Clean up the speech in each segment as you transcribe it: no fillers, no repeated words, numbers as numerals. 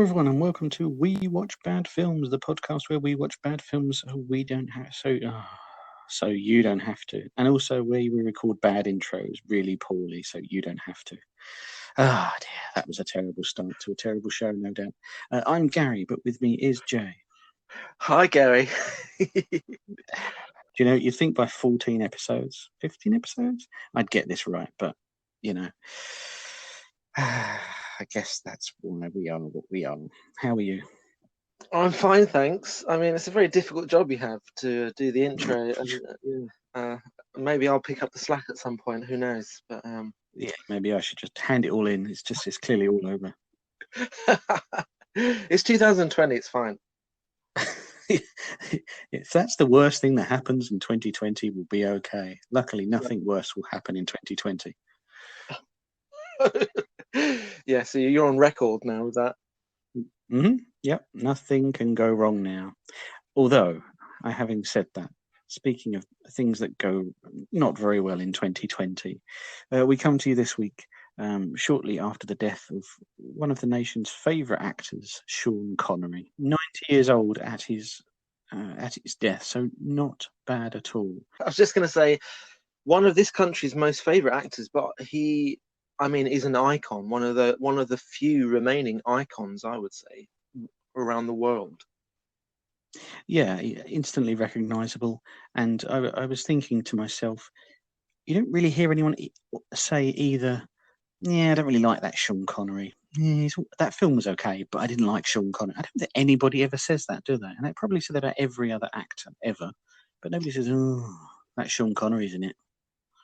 everyone, and welcome to We Watch Bad Films, the podcast where we watch bad films we don't have, so you don't have to, and also where we record bad intros really poorly, so you don't have to. Ah, dear, that was a terrible start to a terrible show, no doubt. I'm Gary, but with me is Jay. Hi, Gary. Do you know, you'd think by 14 episodes, 15 episodes, I'd get this right, but, you know, I guess that's why we are what we are. How are you? I'm fine, thanks. I mean, it's a very difficult job you have to do the intro, and maybe I'll pick up the slack at some point. Who knows? But yeah, maybe I should just hand it all in. It's clearly all over. It's 2020. It's fine. If that's the worst thing that happens in 2020, we'll be okay. Luckily, nothing worse will happen in 2020. Yeah, so you're on record now with that. Mm-hmm. Yep, nothing can go wrong now. Although, having said that, speaking of things that go not very well in 2020, we come to you this week shortly after the death of one of the nation's favourite actors, Sean Connery, 90 years old at his death, so not bad at all. I was just going to say, one of this country's most favourite actors, but he, I mean, is an icon, one of the few remaining icons, I would say, around the world. Yeah, instantly recognisable. And I was thinking to myself, you don't really hear anyone say either, yeah, I don't really like that Sean Connery. Yeah, that film was okay, but I didn't like Sean Connery. I don't think anybody ever says that, do they? And they probably say that about every other actor ever. But nobody says, oh, that Sean Connery's in it.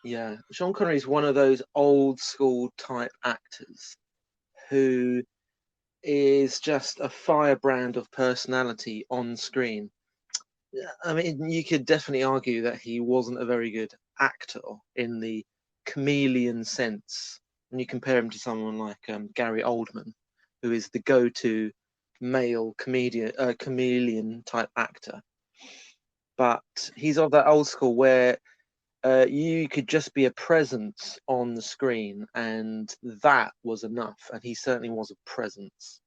Yeah, Sean Connery is one of those old school type actors who is just a firebrand of personality on screen. I mean, you could definitely argue that he wasn't a very good actor in the chameleon sense when you compare him to someone like Gary Oldman, who is the go-to male chameleon type actor. But he's of that old school where you could just be a presence on the screen, and that was enough. And he certainly was a presence.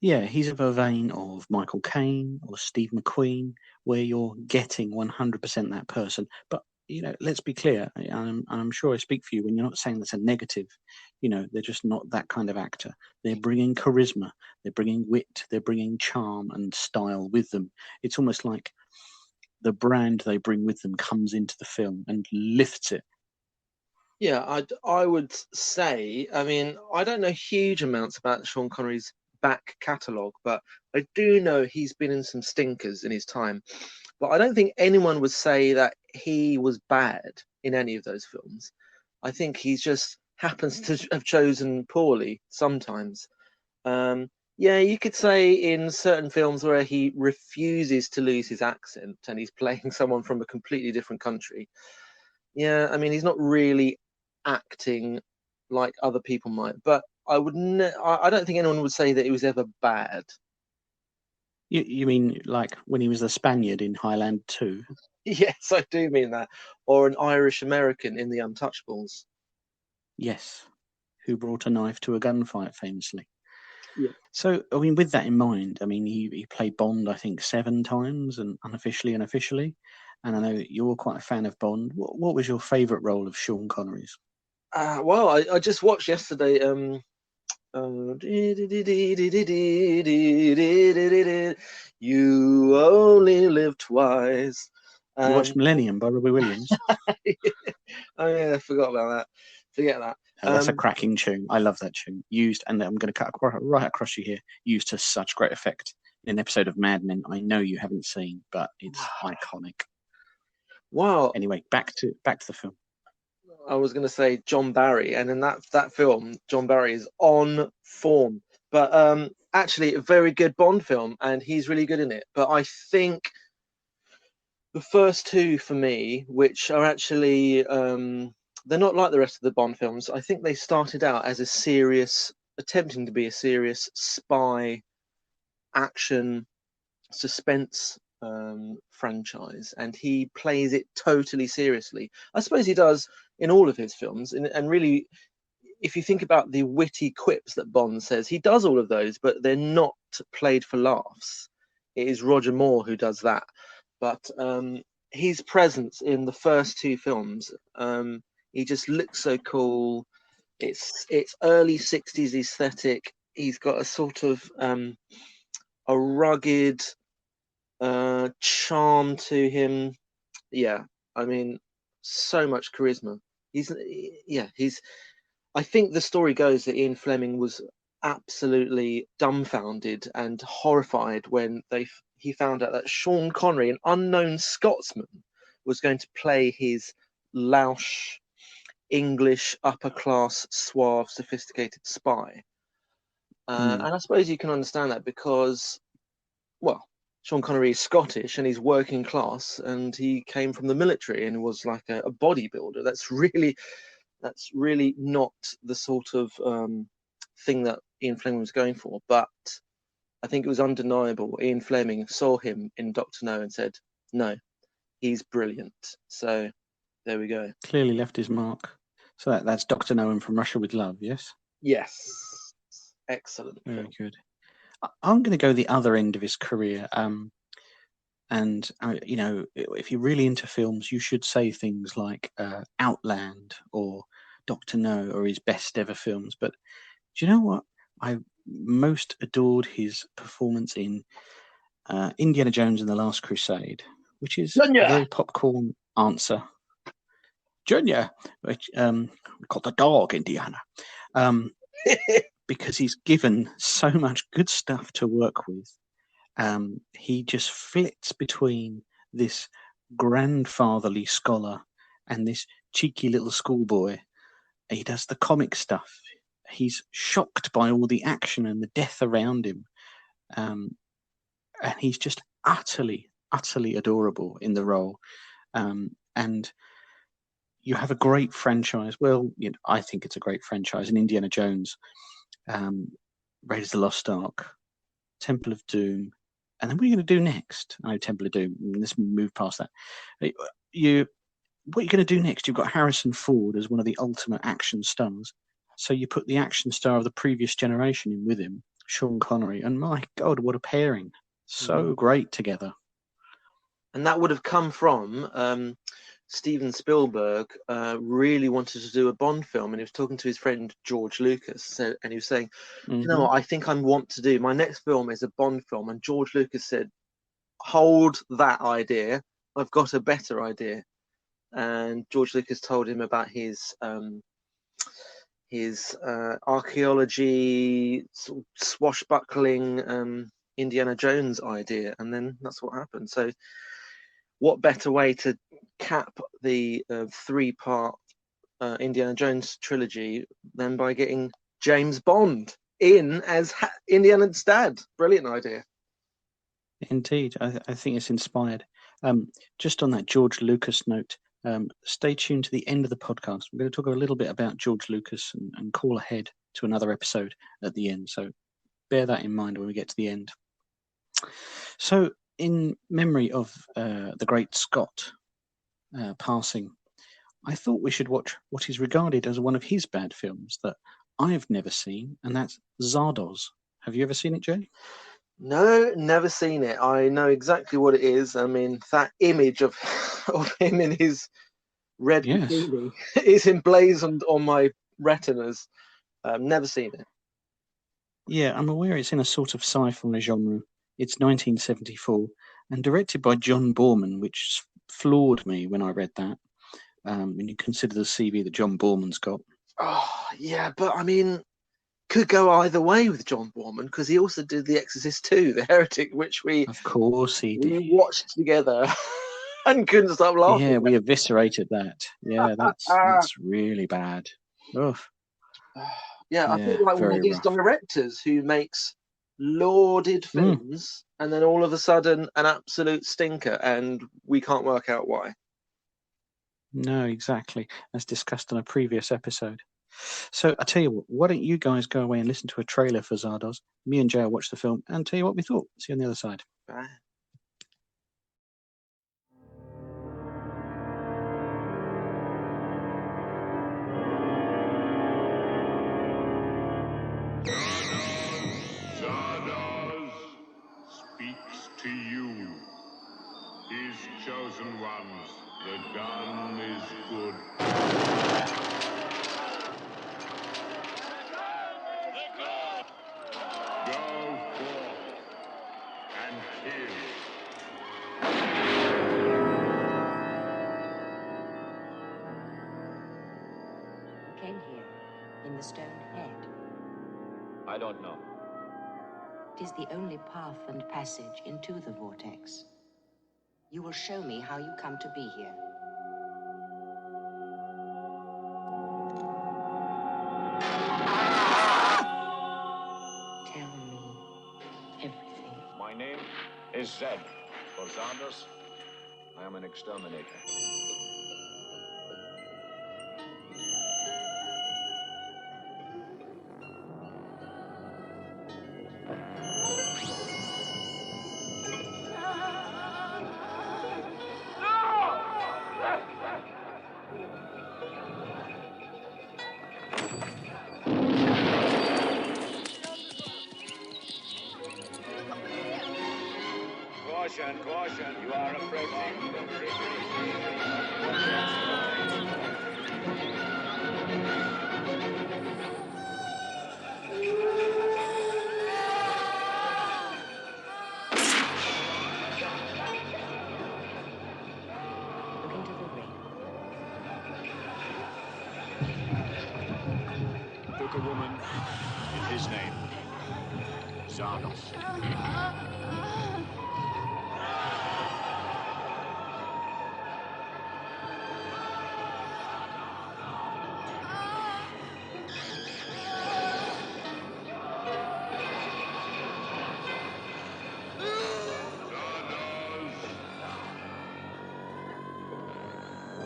Yeah, he's of a vein of Michael Caine or Steve McQueen, where you're getting 100% that person. But, you know, let's be clear, and I'm sure I speak for you when you're not saying that's a negative. You know, they're just not that kind of actor. They're bringing charisma, they're bringing wit, they're bringing charm and style with them. It's almost like the brand they bring with them comes into the film and lifts it. Yeah, I would say, I mean, I don't know huge amounts about Sean Connery's back catalogue, but I do know he's been in some stinkers in his time. But I don't think anyone would say that he was bad in any of those films. I think he just happens to have chosen poorly sometimes. Yeah, you could say in certain films where he refuses to lose his accent and he's playing someone from a completely different country. Yeah, I mean, he's not really acting like other people might, but I don't think anyone would say that he was ever bad. You mean like when he was the Spaniard in Highland 2? Yes, I do mean that. Or an Irish American in The Untouchables. Yes, who brought a knife to a gunfight famously. Yeah. So, I mean, with that in mind, I mean, he played Bond, I think, 7 times, and unofficially and officially. And I know you're quite a fan of Bond. What was your favourite role of Sean Connery's? Well, I just watched yesterday. You only live twice. You watched Millennium by Robbie Williams? Oh yeah, I forgot about that. Forget that. Oh, that's a cracking tune. I love that tune. Used, and I'm going to cut right across you here, used to such great effect in an episode of Mad Men I know you haven't seen, but it's iconic. Wow. Anyway, back to the film. I was going to say John Barry, and in that film, John Barry is on form. But actually, a very good Bond film, and he's really good in it. But I think the first two for me, which are actually they're not like the rest of the Bond films. I think they started out as attempting to be a serious spy action suspense franchise, and he plays it totally seriously. I suppose he does in all of his films, and really if you think about the witty quips that Bond says, he does all of those, but they're not played for laughs. It is Roger Moore who does that. But his presence in the first two films, he just looks so cool. It's early 60s aesthetic. He's got a sort of a rugged charm to him. Yeah, I mean, so much charisma. He's I think the story goes that Ian Fleming was absolutely dumbfounded and horrified when he found out that Sean Connery, an unknown Scotsman, was going to play his louche, English, upper class, suave, sophisticated spy. And I suppose you can understand that because, well, Sean Connery is Scottish and he's working class, and he came from the military and was like a bodybuilder. That's really not the sort of thing that Ian Fleming was going for. But I think it was undeniable. Ian Fleming saw him in Dr. No and said, "No, he's brilliant." So there we go. Clearly left his mark. So that's Dr. No and From Russia with Love, yes? Yes. Excellent. Very good. I'm going to go the other end of his career. And, you know, if you're really into films, you should say things like Outland or Dr. No or his best ever films. But do you know what? I most adored his performance in Indiana Jones and the Last Crusade, which is a very popcorn answer. Junior, which we call the dog Indiana, because he's given so much good stuff to work with. He just flits between this grandfatherly scholar and this cheeky little schoolboy. He does the comic stuff. He's shocked by all the action and the death around him. And he's just utterly adorable in the role. And you have a great franchise. Well, you know, I think it's a great franchise. In Indiana Jones, Raiders of the Lost Ark, Temple of Doom, and then what are you going to do next? Oh, Temple of Doom. Let's move past that. What are you going to do next? You've got Harrison Ford as one of the ultimate action stars. So you put the action star of the previous generation in with him, Sean Connery, and my God, what a pairing! So great together. And that would have come from Steven Spielberg really wanted to do a Bond film, and he was talking to his friend George Lucas, and he was saying, "You know what? I think I want to do my next film is a Bond film." And George Lucas said, "Hold that idea. I've got a better idea." And George Lucas told him about his archaeology, sort of swashbuckling Indiana Jones idea, and then that's what happened. So what better way to cap the three-part Indiana Jones trilogy than by getting James Bond in as Indiana's dad? Brilliant idea. Indeed, I think it's inspired. Just on that George Lucas note, stay tuned to the end of the podcast. We're going to talk a little bit about George Lucas and call ahead to another episode at the end. So bear that in mind when we get to the end. So in memory of the great Scot passing, I thought we should watch what is regarded as one of his bad films that I've never seen, and that's Zardoz. Have you ever seen it, Jay? No, never seen it. I know exactly what it is. I mean, that image of him in his red bikini is emblazoned on my retinas. Never seen it. Yeah, I'm aware it's in a sort of sci-fi genre. It's 1974 and directed by John Boorman, which floored me when I read that. When you consider the CV that John Boorman's got. Oh, yeah, but I mean, could go either way with John Boorman, because he also did The Exorcist 2, The Heretic, which we watched together and couldn't stop laughing. Yeah, we eviscerated that. Yeah, that's really bad. Oof. Yeah, I think like one of these directors who makes lauded films and then all of a sudden an absolute stinker, and we can't work out why. No, exactly. As discussed on a previous episode. So I tell you what, why don't you guys go away and listen to a trailer for Zardoz? Me and Jay will watch the film and tell you what we thought. See you on the other side. Bye. chosen ones. The gun is good. Go forth and kill. Came here in the stone head. I don't know. It is the only path and passage into the vortex. You will show me how you come to be here. Tell me everything. My name is Zed. For Zardoz, I am an exterminator. Caution, caution, you are approaching the Look into the ring. Took a woman in his name. Zardoz.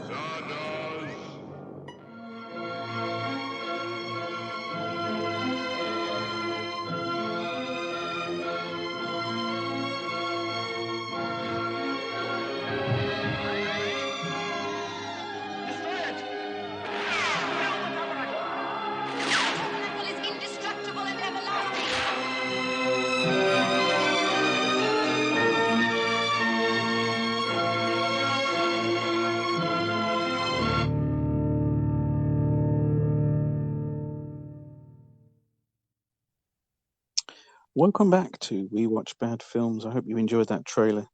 Zardoz! Tabernacle is indestructible and everlasting. Welcome back to We Watch Bad Films. I hope you enjoyed that trailer.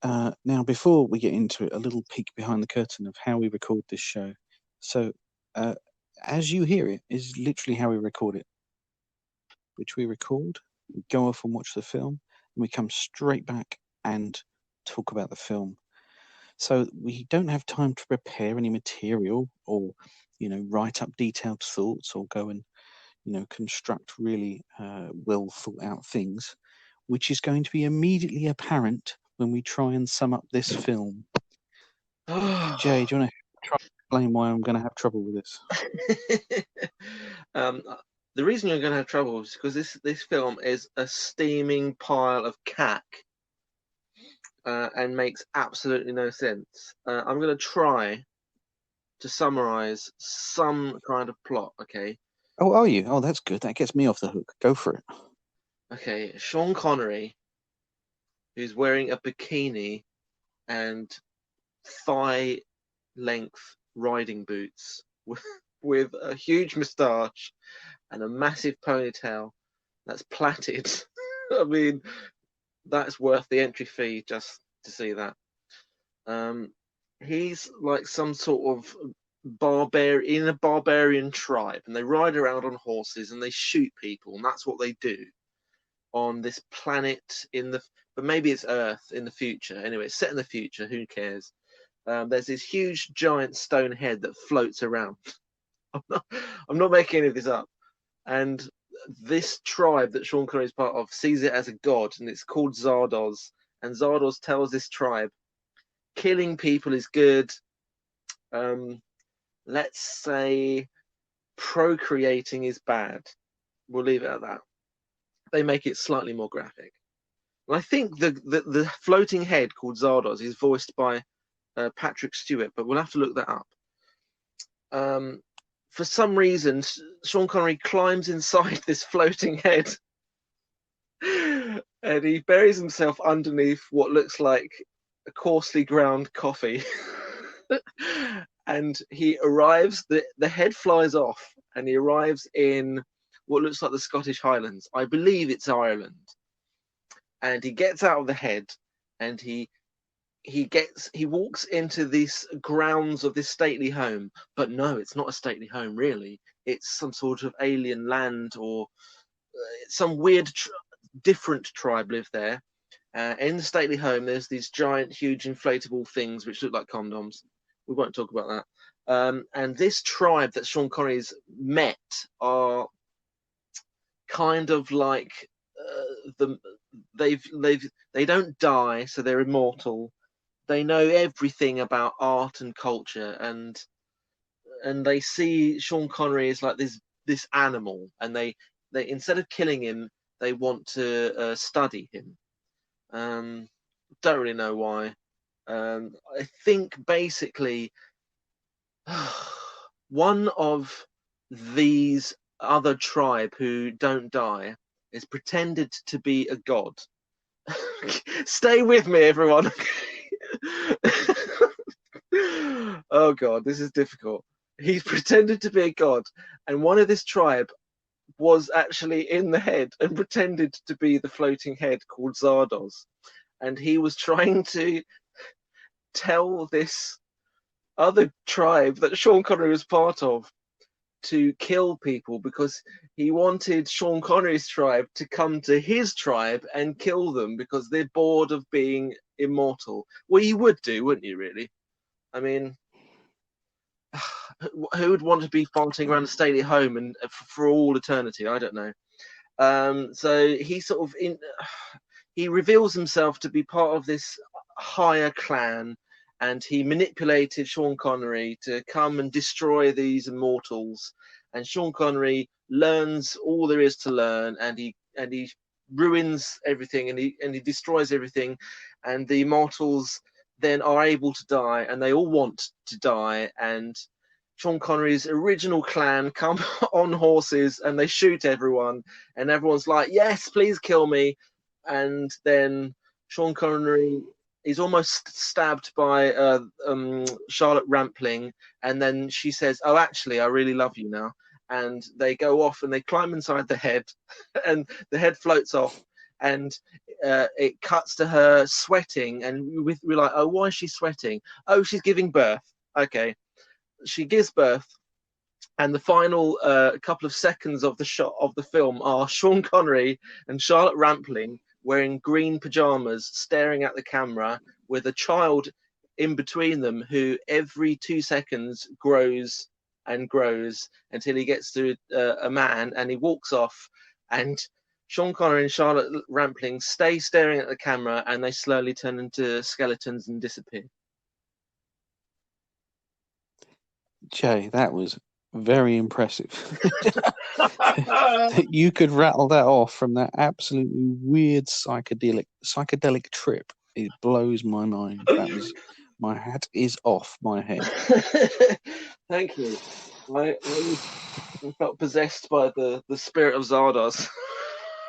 Now, before we get into it, a little peek behind the curtain of how we record this show. So, as you hear it, is literally how we record it. Which we record, we go off and watch the film, and we come straight back and talk about the film. So we don't have time to prepare any material or, write up detailed thoughts or go and, construct really well thought out things, which is going to be immediately apparent when we try and sum up this film. Jay, do you want to try and explain why I'm going to have trouble with this? The reason you're going to have trouble is because this film is a steaming pile of cack and makes absolutely no sense. I'm going to try to summarize some kind of plot, okay? Oh, are you? Oh, that's good. That gets me off the hook. Go for it. Okay, Sean Connery, who's wearing a bikini and thigh-length riding boots with a huge moustache and a massive ponytail that's plaited. I mean, that's worth the entry fee just to see that. He's like some sort of in a barbarian tribe, and they ride around on horses and they shoot people, and that's what they do on this planet but maybe it's Earth in the future. Anyway, it's set in the future. Who cares? There's this huge giant stone head that floats around. I'm not making any of this up. And this tribe that Sean Connery is part of sees it as a god, and it's called Zardoz. And Zardoz tells this tribe, killing people is good. Let's say procreating is bad. We'll leave it at that. They make it slightly more graphic. And I think the floating head called Zardoz is voiced by Patrick Stewart, but we'll have to look that up. For some reason, Sean Connery climbs inside this floating head and he buries himself underneath what looks like a coarsely ground coffee. And he arrives, the head flies off, and he arrives in what looks like the Scottish Highlands. I believe it's Ireland. And he gets out of the head, and he walks into these grounds of this stately home. But no, it's not a stately home, really. It's some sort of alien land, or some weird different tribe live there. In the stately home, there's these giant, huge inflatable things which look like condoms. We won't talk about that. And this tribe that Sean Connery's met are kind of like they don't die, so they're immortal. They know everything about art and culture, and they see Sean Connery as like this animal, and they instead of killing him, they want to study him. Don't really know why. I think basically one of these other tribe who don't die is pretended to be a god. Stay with me, everyone. Oh god, this is difficult. He's pretended to be a god, and one of this tribe was actually in the head and pretended to be the floating head called Zardoz. And he was trying to tell this other tribe that Sean Connery was part of to kill people, because he wanted Sean Connery's tribe to come to his tribe and kill them because they're bored of being immortal. Well, you would do, wouldn't you, really? I mean, who would want to be farting around a stately home and for all eternity? I don't know. So he sort of he reveals himself to be part of this higher clan, and he manipulated Sean Connery to come and destroy these immortals. And Sean Connery learns all there is to learn, and he ruins everything, and he destroys everything, and the immortals then are able to die, and they all want to die. And Sean Connery's original clan come on horses, and they shoot everyone, and everyone's like, "Yes, please kill me." And then Sean Connery is almost stabbed by Charlotte Rampling, and then she says, "Oh, actually, I really love you now." And they go off and they climb inside the head, and the head floats off, and it cuts to her sweating, and we're like, "Oh, why is she sweating? Oh, she's giving birth." Okay, she gives birth, and the final couple of seconds of the shot of the film are Sean Connery and Charlotte Rampling wearing green pajamas, staring at the camera, with a child in between them who every 2 seconds grows and grows until he gets to a man, and he walks off, and Sean Connery and Charlotte Rampling stay staring at the camera, and they slowly turn into skeletons and disappear. Jay, that was very impressive. That you could rattle that off from that absolutely weird psychedelic trip. It blows my mind. That was, my hat is off my head. Thank you. I felt possessed by the spirit of Zardoz.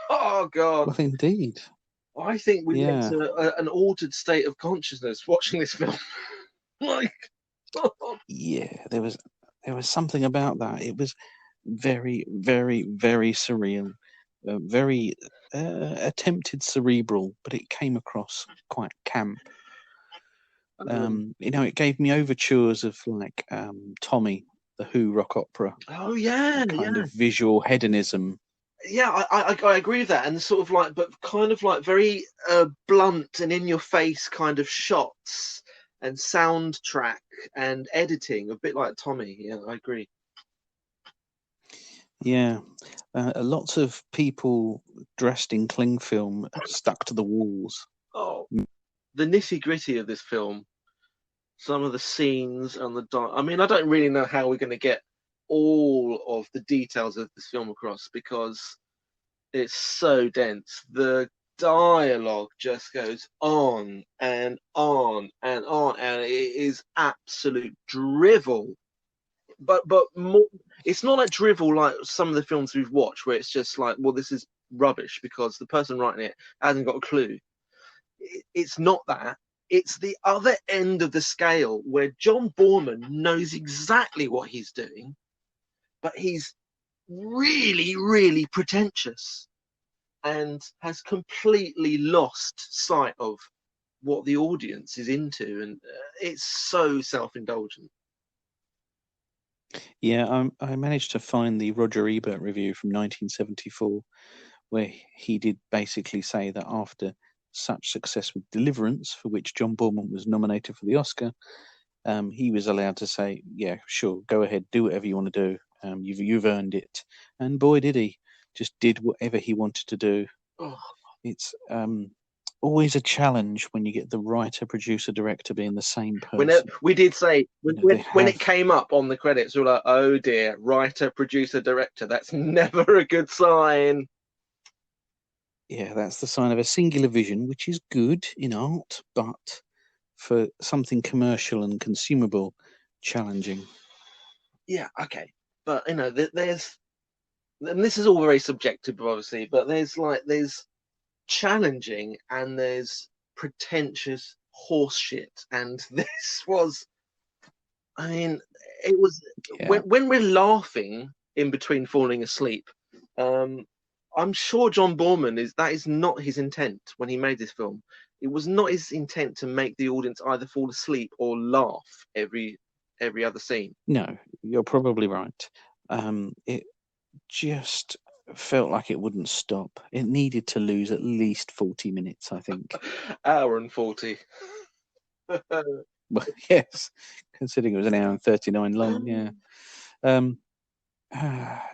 Oh god. Well, indeed. I think we went to an altered state of consciousness watching this film. Like, yeah, there was something about that. It was very, very, very surreal, very attempted cerebral, but it came across quite camp. It gave me overtures of like Tommy, the Who rock opera. Oh yeah, kind of visual hedonism. Yeah, I agree with that, and sort of like, but kind of like very blunt and in your face kind of shots and soundtrack and editing, a bit like Tommy. Yeah, I agree. Yeah, lots of people dressed in cling film stuck to the walls. Oh, the nitty gritty of this film, some of the scenes and I mean, I don't really know how we're going to get all of the details of this film across because it's so dense. The dialogue just goes on and on and on, and it is absolute drivel. But more, it's not like drivel like some of the films we've watched where it's just like, well, this is rubbish because the person writing it hasn't got a clue. It's not that. it's the other end of the scale where John Boorman knows exactly what he's doing, but he's really, really pretentious and has completely lost sight of what the audience is into, and it's so self-indulgent. Yeah, I managed to find the Roger Ebert review from 1974, where he did basically say that after such success with Deliverance, for which John Boorman was nominated for the Oscar, he was allowed to say, "Yeah, sure, go ahead, do whatever you want to do. You've earned it." And boy, did he! Just did whatever he wanted to do. Oh, It's always a challenge when you get the writer, producer, director being the same when person. we did say You know, when it came up on the credits, we were like, "Oh dear, writer, producer, director. That's never a good sign." Yeah, that's the sign of a singular vision, which is good in art, but for something commercial and consumable, challenging. Yeah, okay, but you know, there's, and this is all very subjective, obviously, but there's challenging and there's pretentious horseshit, and this was, I mean, it was Yeah. when we're laughing in between falling asleep. I'm sure John Boorman that is not his intent when he made this film. It was not his intent to make the audience either fall asleep or laugh every other scene. No, you're probably right. It just felt like it wouldn't stop. It needed to lose at least 40 minutes, I think. Hour and 40. Well, yes, considering it was an hour and 39 long. Yeah.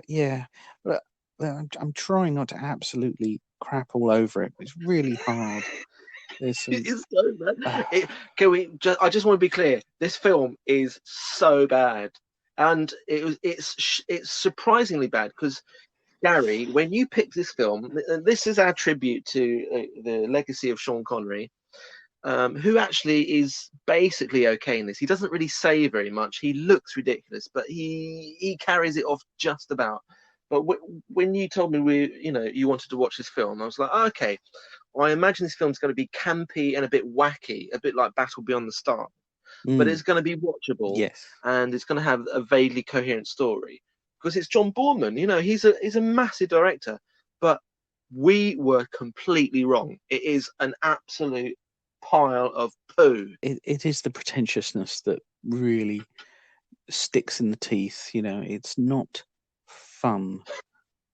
Yeah. But I'm trying not to absolutely crap all over it. It's really hard. There's some. It's so bad. I just want to be clear. This film is so bad, and it's surprisingly bad because Gary, when you picked this film, and this is our tribute to the legacy of Sean Connery, who actually is basically okay in this. He doesn't really say very much. He looks ridiculous, but he carries it off just about. But when you told me you wanted to watch this film, I was like, oh, okay. I imagine this film's going to be campy and a bit wacky, a bit like Battle Beyond the Star, but it's going to be watchable, Yes. and it's going to have a vaguely coherent story because it's John Boorman. You know, he's a massive director, but we were completely wrong. It is an absolute pile of poo. It is the pretentiousness that really sticks in the teeth. You know, it's not fun.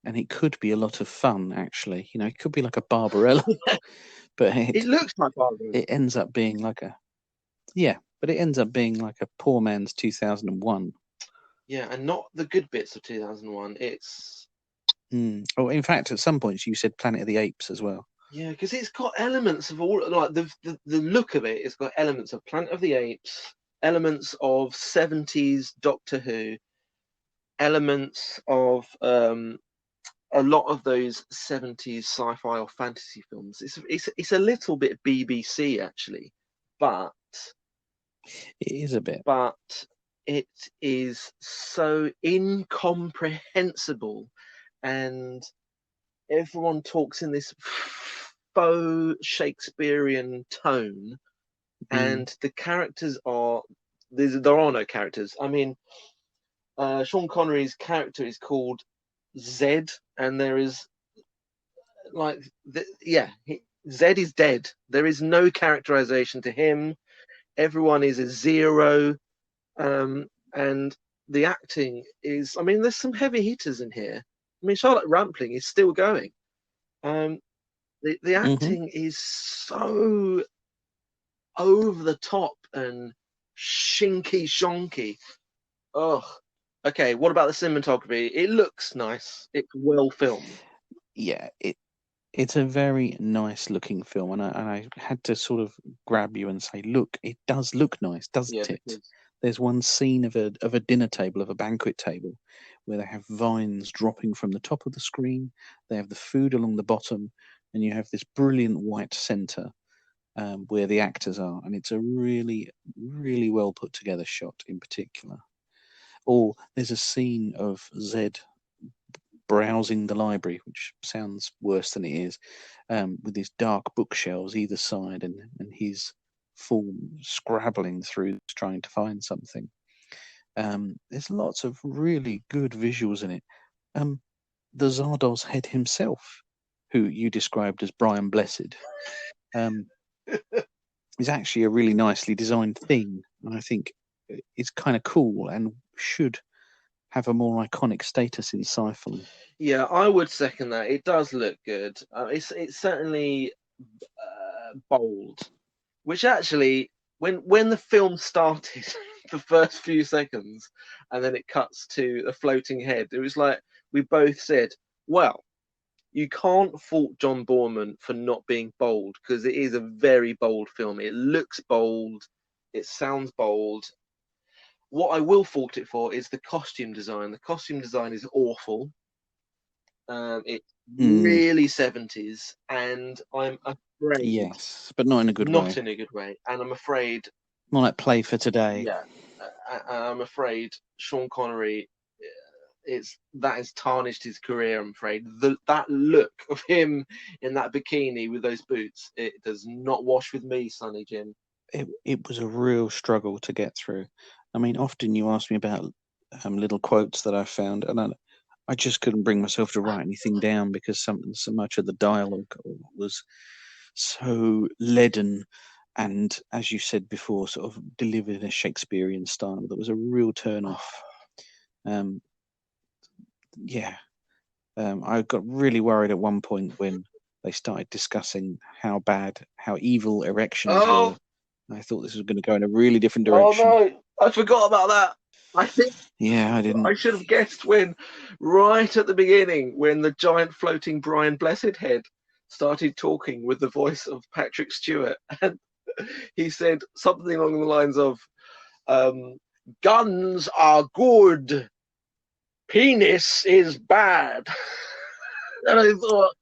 And it could be a lot of fun, actually. You know, it could be like a Barbarella, but It looks like Barbara. it ends up being like but it ends up being like a poor man's 2001. Yeah, and not the good bits of 2001. It's Oh, in fact, at some points you said Planet of the Apes as well. yeah, because it's got elements of all, like the look of it. It's got elements of Planet of the Apes, elements of 70s Doctor Who, elements of a lot of those 70s sci-fi or fantasy films. It's a little bit BBC actually, but It is a bit. but it is so incomprehensible, and everyone talks in this faux Shakespearean tone, and the characters are there are no characters. I mean, Sean Connery's character is called Zed, and there is Zed is dead. There is no characterization to him. Everyone is a zero, and the acting is. I mean, there's some heavy hitters in here. I mean, Charlotte Rampling is still going. The acting is so over the top and shinky shonky. Ugh. Okay, what about the cinematography? It looks nice. It's well filmed. Yeah, it's a very nice looking film, and I had to sort of grab you and say, look, it does look nice, doesn't it? There's one scene of a dinner table, of a banquet table, where they have vines dropping from the top of the screen. They have the food along the bottom, and you have this brilliant white center where the actors are, and it's a really, really well put together shot in particular. Or there's a scene of Zed browsing the library, which sounds worse than it is, with these dark bookshelves either side, and his form, scrabbling through trying to find something. There's lots of really good visuals in it. The Zardoz head himself, who you described as Brian Blessed, is actually a really nicely designed thing, and I think it's kind of cool and should have a more iconic status in sci-fi. Yeah, I would second that. It does look good. It's certainly bold, which actually, when the film started, the first few seconds, and then it cuts to a floating head, it was like we both said, "Well, you can't fault John Boorman for not being bold, because it is a very bold film. It looks bold, it sounds bold." What I will fault it for is the costume design. The costume design is awful. It's really 70s, and I'm afraid. Yes, but not in a good way. Not in a good way. And I'm afraid. More like Play for Today. Yeah. I'm afraid Sean Connery, that has tarnished his career, I'm afraid. That look of him in that bikini with those boots, it does not wash with me, Sonny Jim. It was a real struggle to get through. I mean, often you ask me about little quotes that I found, and I just couldn't bring myself to write anything down because so much of the dialogue was so leaden and, as you said before, sort of delivered in a Shakespearean style. That was a real turn-off. I got really worried at one point when they started discussing how evil erections were. I thought this was going to go in a really different direction. Oh no, I forgot about that. I think. Yeah, I didn't. I should have guessed when, right at the beginning, when the giant floating Brian Blessed head started talking with the voice of Patrick Stewart, and he said something along the lines of, "Guns are good, penis is bad." And I thought,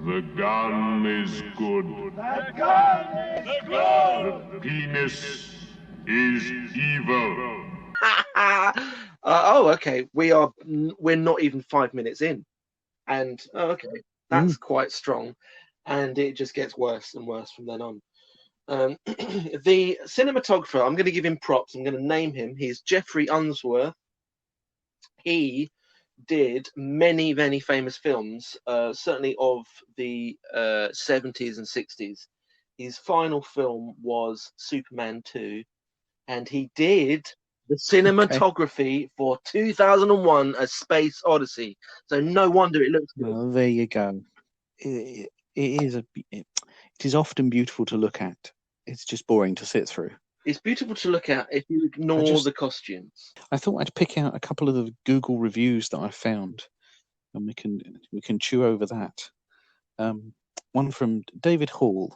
The gun is good. The gun is good. The penis is evil. okay, we're not even 5 minutes in, and okay, that's quite strong, and it just gets worse and worse from then on. The cinematographer, I'm going to give him props. I'm going to name him. He's Jeffrey Unsworth. He did many, many famous films, certainly of the 70s and 60s. His final film was Superman 2, and he did the cinematography for 2001: A Space Odyssey. So no wonder it looks good. Well, there you go. It is often beautiful to look at. It's just boring to sit through. It's beautiful to look at if you ignore the costumes. I thought I'd pick out a couple of the Google reviews that I found, and we can chew over that. One from David Hall.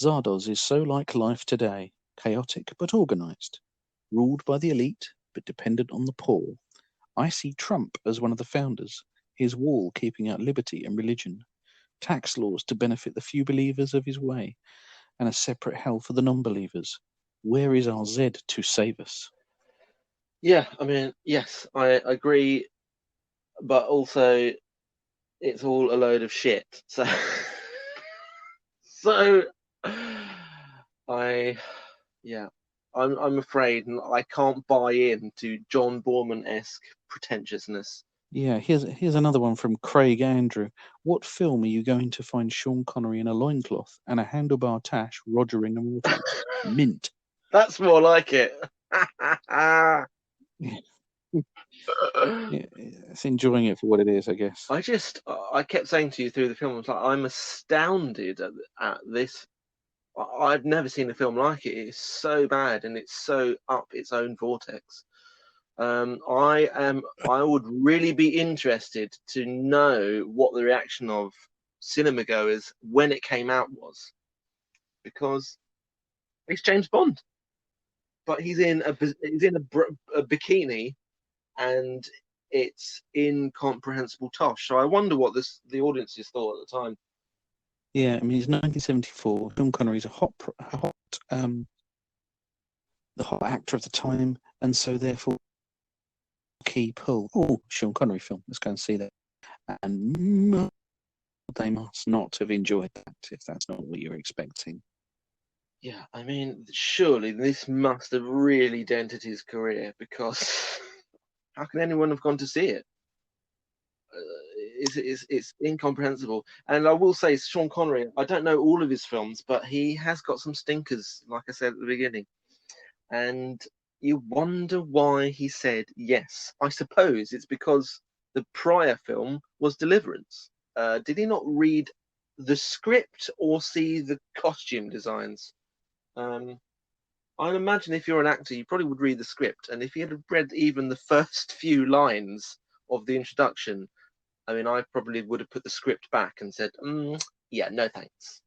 Zardoz is so like life today, chaotic but organized, ruled by the elite but dependent on the poor. I see Trump as one of the founders, his wall keeping out liberty and religion, tax laws to benefit the few believers of his way, and a separate hell for the non-believers. Where is our Z to save us? Yeah, I mean, yes, I agree, but also it's all a load of shit. So, I'm afraid I can't buy into John Boorman-esque pretentiousness. Yeah, here's another one from Craig Andrew. What film are you going to find Sean Connery in a loincloth and a handlebar tash rogering a mortal? Mint. That's more like it. Yeah, it's enjoying it for what it is, I guess. I kept saying to you through the film, I was like, I'm astounded at this. I've never seen a film like it. It's so bad and it's so up its own vortex. I would really be interested to know what the reaction of cinema goers when it came out was, because it's James Bond, but he's in a bikini, and it's incomprehensible tosh. So I wonder what the audiences thought at the time. Yeah, I mean, it's 1974. Sean Connery's the hot actor of the time, and so therefore key pull. Oh, Sean Connery film. Let's go and see that. And they must not have enjoyed that if that's not what you're expecting. Yeah, I mean, surely this must have really dented his career, because how can anyone have gone to see it? It's incomprehensible. And I will say, Sean Connery, I don't know all of his films, but he has got some stinkers, like I said at the beginning. And you wonder why he said yes. I suppose it's because the prior film was Deliverance. Did he not read the script or see the costume designs? I'd imagine if you're an actor, you probably would read the script. And if he had read even the first few lines of the introduction, I mean, I probably would have put the script back and said, yeah, no thanks.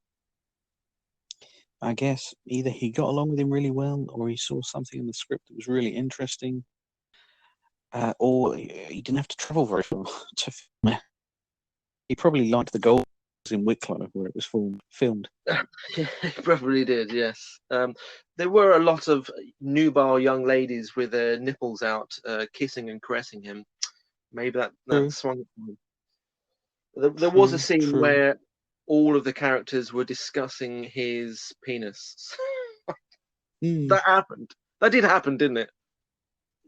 I guess either he got along with him really well, or he saw something in the script that was really interesting, or he didn't have to travel very far to film it. He probably liked the gold in Wicklow where it was filmed. Yeah, he probably did, yes. There were a lot of nubile young ladies with their nipples out, kissing and caressing him. Maybe that swung it for him. There was a scene where all of the characters were discussing his penis. That happened. That did happen, didn't it?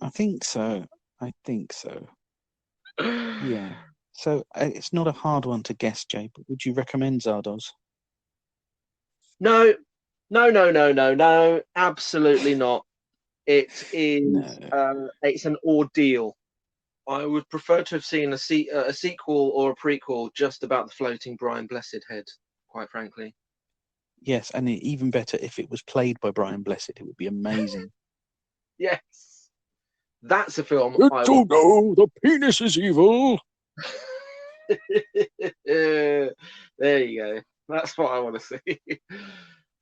I think so. Yeah. So it's not a hard one to guess, Jay, but would you recommend Zardoz? No, absolutely not. It is. It's an ordeal. I would prefer to have seen a sequel or a prequel just about the floating Brian Blessed head, quite frankly. Yes, and even better if it was played by Brian Blessed. It would be amazing. Yes. That's a film. The penis is evil. There you go. That's what I want to see.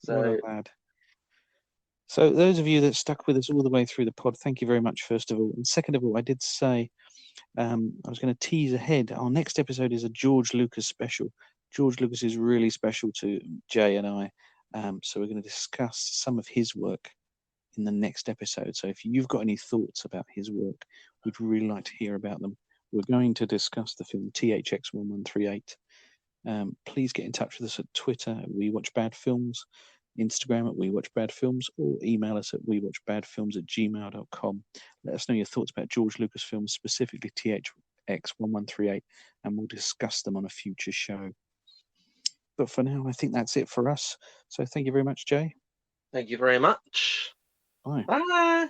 What a lad. So those of you that stuck with us all the way through the pod, thank you very much, first of all. And second of all, I did say I was going to tease ahead. Our next episode is a George Lucas special. George Lucas is really special to Jay and I. So we're going to discuss some of his work in the next episode. So if you've got any thoughts about his work, we'd really like to hear about them. We're going to discuss the film THX1138. Please get in touch with us at Twitter at We Watch Bad Films, Instagram at We Watch Bad Films, or email us at wewatchbadfilms@gmail.com. Let us know your thoughts about George Lucas films, specifically THX1138, and we'll discuss them on a future show. But for now, I think that's it for us. So thank you very much, Jay. Thank you very much. Bye. Bye.